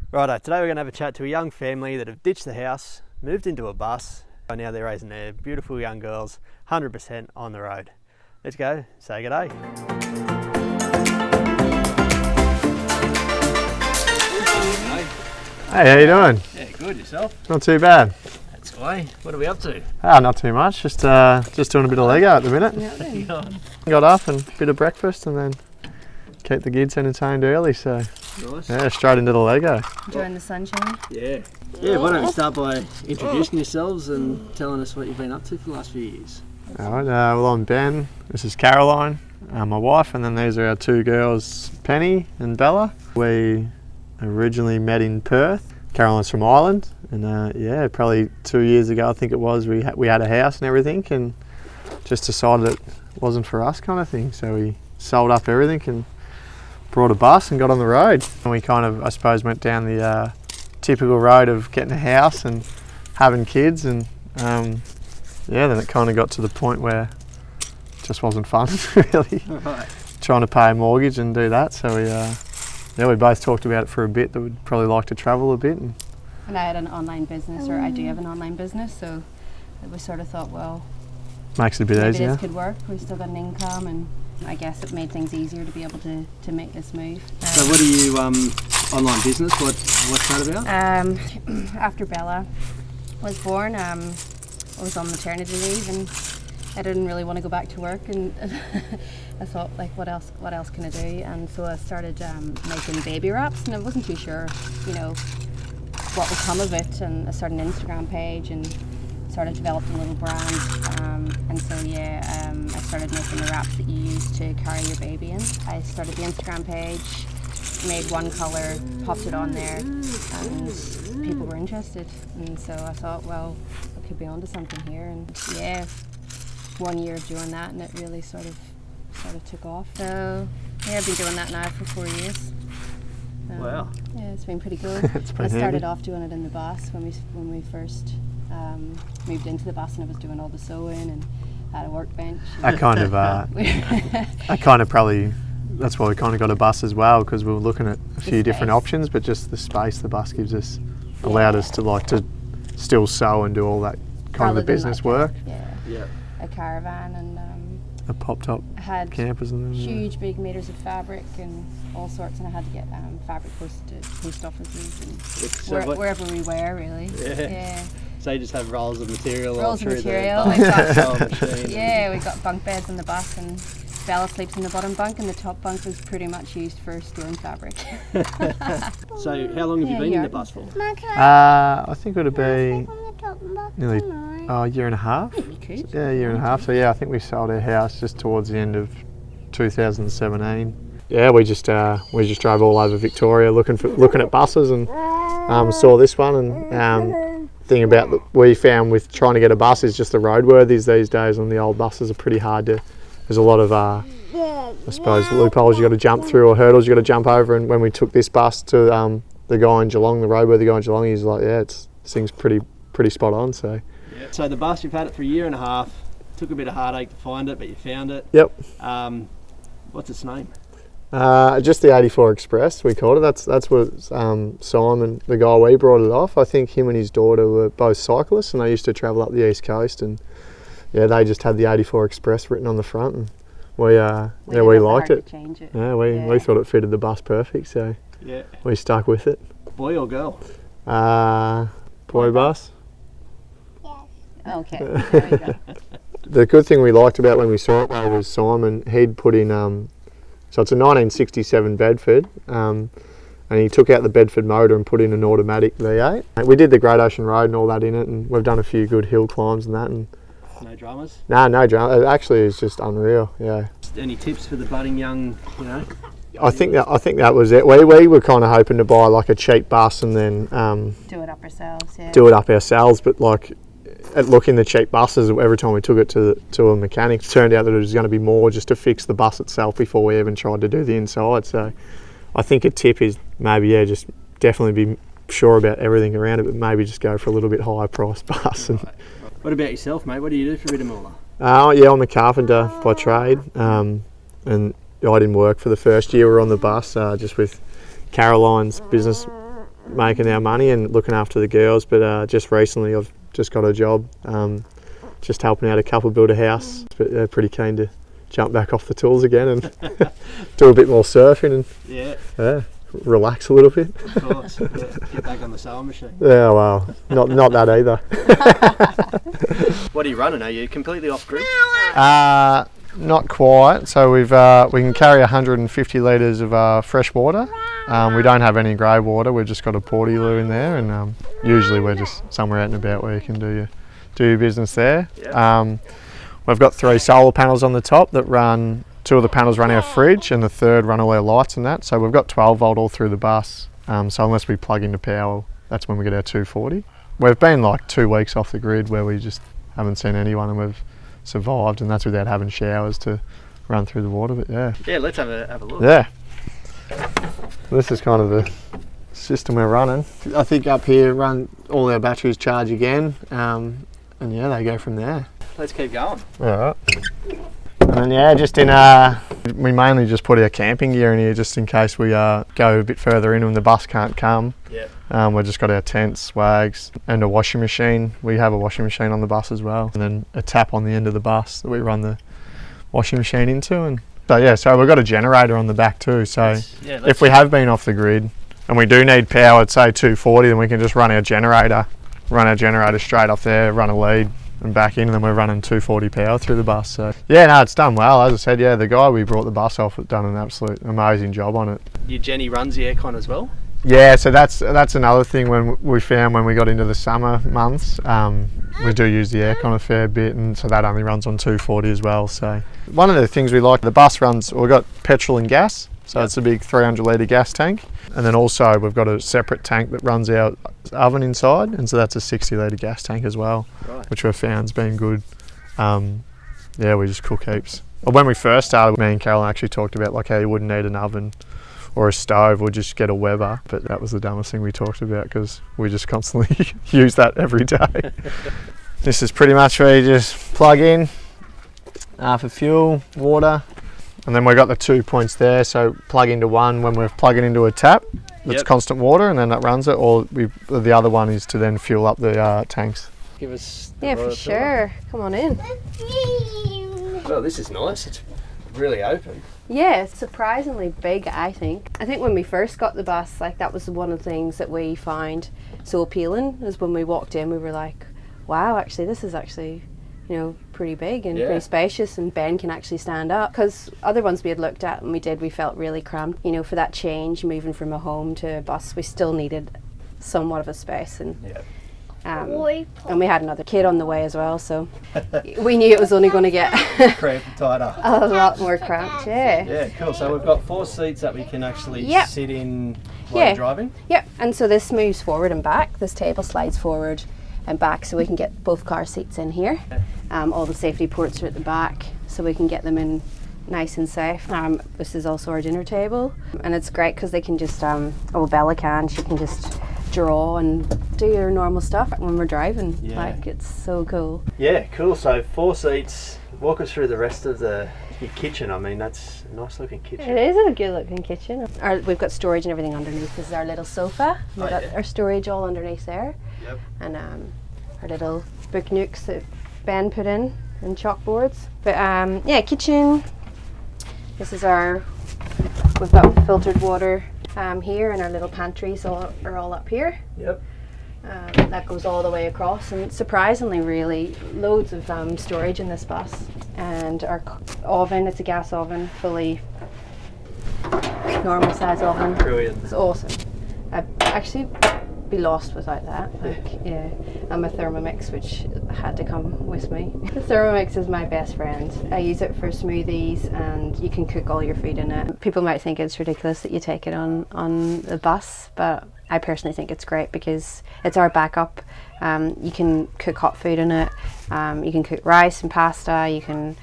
Righto, today we're going to have a chat to a young family that have ditched the house, moved into a bus, and now they're raising their beautiful young girls 100% on the road. Let's go, say good day. Hey, how you doing? Yeah, good, yourself? Not too bad. That's why. What are we up to? Not too much, just doing a bit of Lego at the minute. Got up and a bit of breakfast and then keep the kids entertained early, so Nice. yeah, straight into the Lego. Enjoying the sunshine. Yeah. Yeah, why don't we start by introducing yourselves and telling us what you've been up to for the last few years. Alright, well I'm Ben, this is Caroline, my wife, and then these are our two girls, Penny and Bella. We originally met in Perth. Caroline's from Ireland, and yeah, probably 2 years ago I think it was, we had a house and everything and just decided it wasn't for us kind of thing, so we sold up everything and brought a bus and got on the road. And we kind of, I suppose, went down the typical road of getting a house and having kids, and yeah, then it kind of got to the point where it just wasn't fun really. Right. Trying to pay a mortgage and do that, so we both talked about it for a bit, that we'd probably like to travel a bit. And I had an online business, or I do have an online business, so we sort of thought, well, makes it a bit maybe easier. this could work. We've still got an income, and I guess it made things easier to be able to make this move. So what are you, online business, what's that about? After Bella was born, I was on maternity leave and I didn't really want to go back to work, and I thought, like, what else can I do? And so I started making baby wraps, and I wasn't too sure, you know, what would come of it, and I started an Instagram page and started developing a little brand, and so yeah, I started making the wraps that you use to carry your baby in. I started the Instagram page, made one colour, popped it on there, and people were interested, and so I thought, well, I could be onto something here, and yeah, 1 year of doing that, and it really sort of took off. So yeah, I've been doing that now for 4 years. Wow. Yeah, it's been pretty good. It's pretty I started handy. off doing it in the bus when we first moved into the bus, and I was doing all the sewing and had a workbench. I kind of probably, that's why we kind of got a bus as well, because we were looking at a few different space. options, but just the space the bus gives us allowed us to still sew and do all that kind Rather of the than business like work. Yeah. a caravan, and A pop-top I had campers and huge big meters of fabric and all sorts, and I had to get fabric posted to post offices and So wherever we were, really. Yeah. So you just have rolls of material Rolls of all through material. the We've got, sewing machine. yeah, we got bunk beds on the bus, and Bella sleeps in the bottom bunk, and the top bunk was pretty much used for storing fabric. So how long have you been in the bus for? I think it would be nearly a year and a half. Could. Yeah, a year and a half. So yeah, I think we sold our house just towards the end of 2017. Yeah, we just drove all over Victoria looking at buses, and saw this one, and thing about that we found with trying to get a bus is just the roadworthies these days on the old buses are pretty hard to. There's a lot of I suppose loopholes you got to jump through, or hurdles you got to jump over. And when we took this bus to the guy in Geelong, the roadworthy guy in Geelong, he's like, yeah, this thing's pretty spot on. So. Yeah. So the bus, you've had it for a year and a half. Took a bit of heartache to find it, but you found it. Yep. What's its name? Just the 84 Express, we called it. That's what Simon, the guy we brought it off. I think him and his daughter were both cyclists, and they used to travel up the east coast, and yeah, they just had the 84 Express written on the front, and we liked it. Change it. Yeah, we thought it fitted the bus perfect, so Yeah. we stuck with it. Boy or girl? Boy bus. Okay, there we go. The good thing we liked about when we saw it though was Simon, he'd put in, so it's a 1967 Bedford, and he took out the Bedford motor and put in an automatic V8. We did the Great Ocean Road and all that in it, and we've done a few good hill climbs and that. And No dramas? no drama. It actually is just unreal, yeah. Any tips for the budding young, you know? I think that was it. We were kind of hoping to buy like a cheap bus and then Do it up ourselves, yeah. do it up ourselves, but like at looking the cheap buses, every time we took it to a mechanic, it turned out that it was going to be more just to fix the bus itself before we even tried to do the inside. So I think a tip is maybe, yeah, just definitely be sure about everything around it, but maybe just go for a little bit higher price bus. Right. What about yourself, mate? What do you do for a bit of moolah? Yeah, I'm a carpenter by trade, and I didn't work for the first year we were on the bus, just with Caroline's business making our money and looking after the girls, but just recently I've just got a job, just helping out a couple build a house, but they're pretty keen to jump back off the tools again and do a bit more surfing and relax a little bit. Of course, get back on the sewing machine. Yeah, well, not that either. What are you running? Are you completely off grid? Not quite. So we can carry 150 litres of fresh water. We don't have any grey water. We've just got a portaloo in there, and usually we're just somewhere out and about where you can do your business there. Yep. We've got 3 solar panels on the top that run. 2 of the panels run our fridge, and the 3rd run all our lights and that. So we've got 12 volt all through the bus. So unless we plug into power, that's when we get our 240. We've been like 2 weeks off the grid where we just haven't seen anyone, and we've survived, and that's without having showers to run through the water. But yeah, let's have a look. Yeah, this is kind of the system we're running. I think up here run all our batteries charge again, and yeah, they go from there. Let's keep going. All right. And then just in we mainly just put our camping gear in here just in case we go a bit further in and the bus can't come. Yeah. We've just got our tents, swags, and a washing machine. We have a washing machine on the bus as well, and then a tap on the end of the bus that we run the washing machine into. And so we've got a generator on the back too. So if we have been off the grid and we do need power at say 240, then we can just run our generator straight off there, run a lead and back in, and then we're running 240 power through the bus. So it's done well. As I said, the guy we brought the bus off has done an absolute amazing job on it. Your Jenny runs the aircon as well? Yeah, so that's another thing when we found when we got into the summer months, we do use the aircon a fair bit, and so that only runs on 240 as well. So one of the things we like, the bus runs, we've got petrol and gas, so it's a big 300 litre gas tank, and then also we've got a separate tank that runs our oven inside, and so that's a 60 litre gas tank as well, which we've found's been good. We just cook heaps. Well, when we first started, me and Caroline actually talked about like how you wouldn't need an oven or a stove, or just get a Weber, but that was the dumbest thing we talked about because we just constantly use that every day. This is pretty much where you just plug in for fuel, water, and then we've got the 2 points there, so plug into one when we're plugging into a tap that's constant water, and then that runs it, or the other one is to then fuel up the tanks. Give us for sure. Come on in. Well, this is nice. It's really open. Yeah, it's surprisingly big, I think. I think when we first got the bus, like that was one of the things that we found so appealing, is when we walked in we were like, wow, actually this is actually, pretty big and pretty spacious, and Ben can actually stand up. Because other ones we had looked at and we felt really cramped. For that change, moving from a home to a bus, we still needed somewhat of a space. And and we had another kid on the way as well, so we knew it was only going to get cramped and tighter. A lot more cramped. Yeah, cool. So we've got 4 seats that we can actually sit in while driving. Yep, and so this moves forward and back. This table slides forward and back, so we can get both car seats in here. All the safety ports are at the back, so we can get them in nice and safe. This is also our dinner table, and it's great because they can just, Bella she can just draw and do your normal stuff when we're driving. It's so cool. Yeah, cool. So 4 seats. Walk us through the rest of your kitchen. I mean, that's a nice looking kitchen. It is a good looking kitchen. We've got storage and everything underneath. This is our little sofa. We've got our storage all underneath there. Yep. And our little book nooks that Ben put in, and chalkboards. But kitchen. This is we've got filtered water here, and our little pantries are all up here. Yep. That goes all the way across, and surprisingly really loads of storage in this bus. And our oven, it's a gas oven, fully normal size oven. Brilliant. It's awesome. I'd actually be lost without that. I'm a THERMOMIX, which had to come with me. The THERMOMIX is my best friend. I use it for smoothies, and you can cook all your food in it. People might think it's ridiculous that you take it on the bus, but I personally think it's great because it's our backup. You can cook hot food in it. You can cook rice and pasta. You can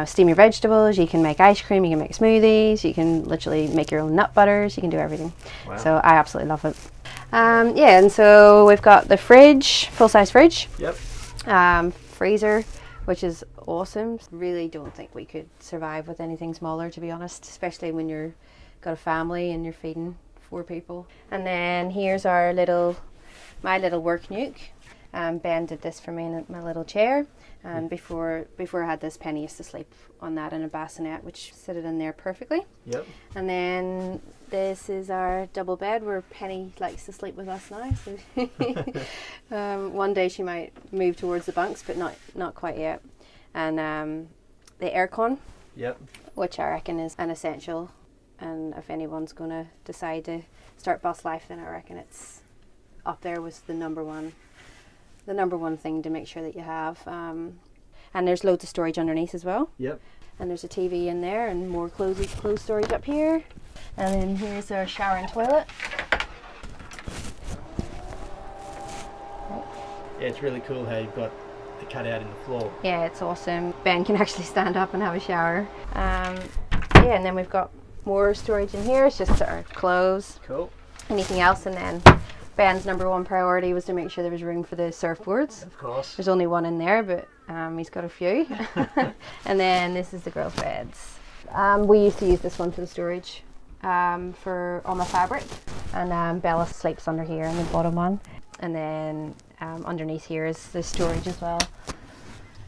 steam your vegetables. You can make ice cream. You can make smoothies. You can literally make your own nut butters. You can do everything. Wow. So I absolutely love it. And so we've got the fridge, full-size fridge. Yep. Freezer, which is awesome. Really don't think we could survive with anything smaller, to be honest, especially when you're got a family and you're feeding 4 people. And then here's our my little work nuke. Ben did this for me in my little chair. And before I had this, Penny used to sleep on that in a bassinet, which fitted in there perfectly. Yep. And then this is our double bed where Penny likes to sleep with us now. So one day she might move towards the bunks, but not quite yet. And the aircon, Yep. which I reckon is an essential. And if anyone's going to decide to start bus life, then I reckon it's up there with the number one thing to make sure that you have. And there's loads of storage underneath as well. Yep. And there's a TV in there and more clothes storage up here. And then here's our shower and toilet. Yeah, it's really cool how you've got the cutout in the floor. Yeah, it's awesome. Ben can actually stand up and have a shower. Yeah, and then we've got more storage in here. It's just our clothes. Cool. Anything else, and then Ben's number one priority was to make sure there was room for the surfboards. Of course. There's only one in there, but he's got a few. And then this is the girls' beds. We used to use this one for the storage for all my fabric. And Bella sleeps under here in the bottom one. And then underneath here is the storage as well.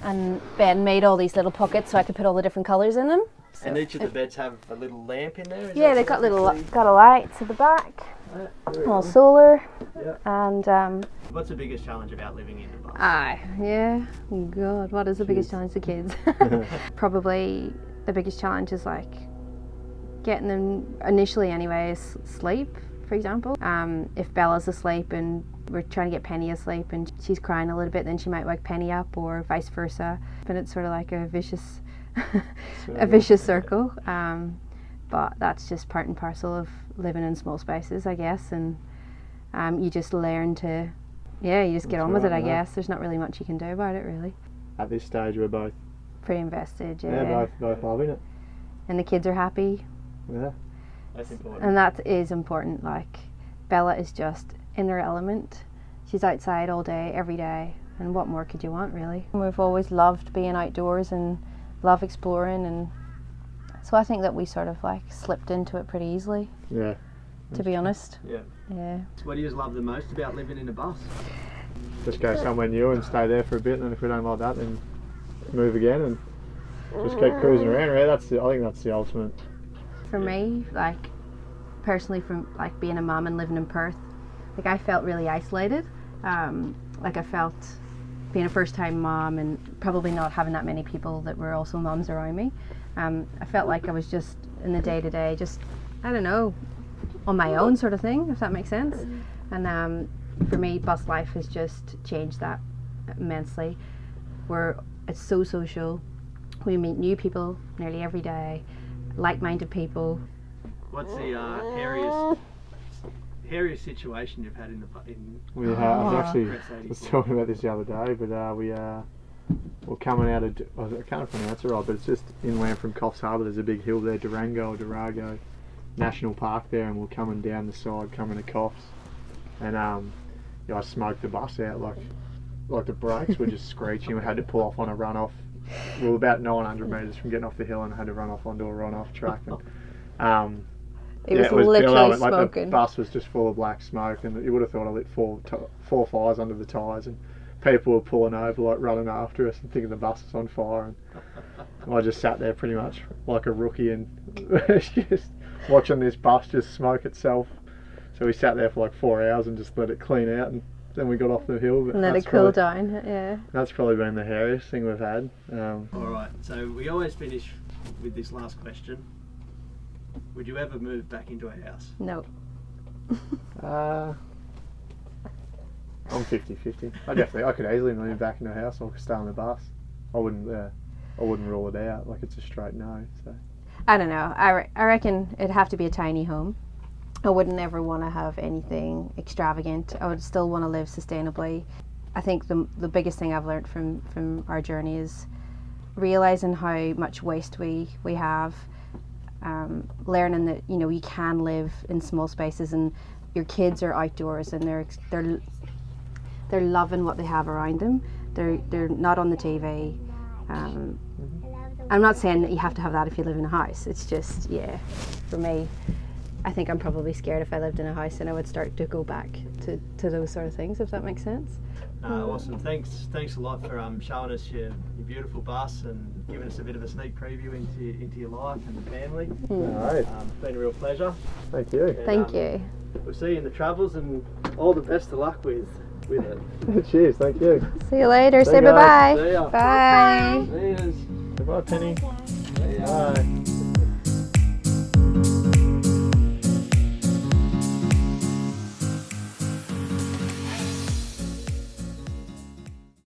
And Ben made all these little pockets so I could put all the different colours in them. So And each of the beds have a little lamp in there? yeah, they've got a lights at the back, all solar. Yeah. And What's the biggest challenge about living in the bus? yeah, oh God, what is the biggest challenge to kids? Probably the biggest challenge is like getting them, initially anyway, is sleep, for example. If Bella's asleep and we're trying to get Penny asleep and she's crying a little bit, then she might wake Penny up, or vice versa. And it's sort of like a vicious circle. But that's just part and parcel of living in small spaces, I guess. And you just learn to, you just get on with it, I guess. There's not really much you can do about it, really. At this stage, we're both Pretty invested, yeah. both loving it. And the kids are happy. Yeah. That's important. And that is important. Like, Bella is just in her element. She's outside all day, every day. And what more could you want, really? We've always loved being outdoors and love exploring, and so I think that we sort of like slipped into it pretty easily. Yeah. To be honest. Yeah. Yeah. What do you love the most about living in a bus? Just go somewhere new and stay there for a bit, and then if we don't like that, then move again and just keep cruising around. Really, I think that's the ultimate. For me, like personally, from like being a mum and living in Perth, like I felt really isolated. Like I felt being a first-time mom and probably not having that many people that were also mums around me. I felt like I was just in the day-to-day, just, I don't know, on my own sort of thing, if that makes sense. And for me, bus life has just changed that immensely, where it's so social. We meet new people nearly every day, like-minded people. What's the hairiest situation you've had in the We have. I was actually Press 80? was talking about this the other day, but we're coming out of, I can't pronounce it right, but it's just inland from Coffs Harbour. There's a big hill there, Durago National Park there, and we're coming down the side, coming to Coffs, and I smoked the bus out, like the brakes were just screeching. We had to pull off on a runoff. We were about 900 metres from getting off the hill and had to run off onto a runoff track. And, It was literally like smoking. the bus was just full of black smoke, and you would have thought I lit four fires under the tyres, and people were pulling over, like running after us and thinking the bus was on fire, and I just sat there pretty much like a rookie and just watching this bus just smoke itself. So we sat there for like 4 hours and just let it clean out, and then we got off the hill. But And let it cool down, yeah. That's probably been the hairiest thing we've had. Alright, so we always finish with this last question. Would you ever move back into a house? No. I'm 50-50. I could easily move back into a house or stay on the bus. I wouldn't rule it out. Like, it's a straight no. So I don't know. I reckon it'd have to be a tiny home. I wouldn't ever want to have anything extravagant. I would still want to live sustainably. I think the biggest thing I've learned from our journey is realising how much waste we have. Learning that you can live in small spaces, and your kids are outdoors and they're loving what they have around them. They're not on the TV. I'm not saying that you have to have that if you live in a house. It's just, for me, I think I'm probably scared if I lived in a house and I would start to go back to those sort of things, if that makes sense. Awesome. Thanks a lot for showing us your beautiful bus and giving us a bit of a sneak preview into your life and the family. Alright. It's been a real pleasure. Thank you. And, Thank you. We'll see you in the travels and all the best of luck with it. Cheers, thank you. See you later. See Say you guys. bye-bye. See ya. Bye. Cheers. Goodbye, Penny. See ya. Bye.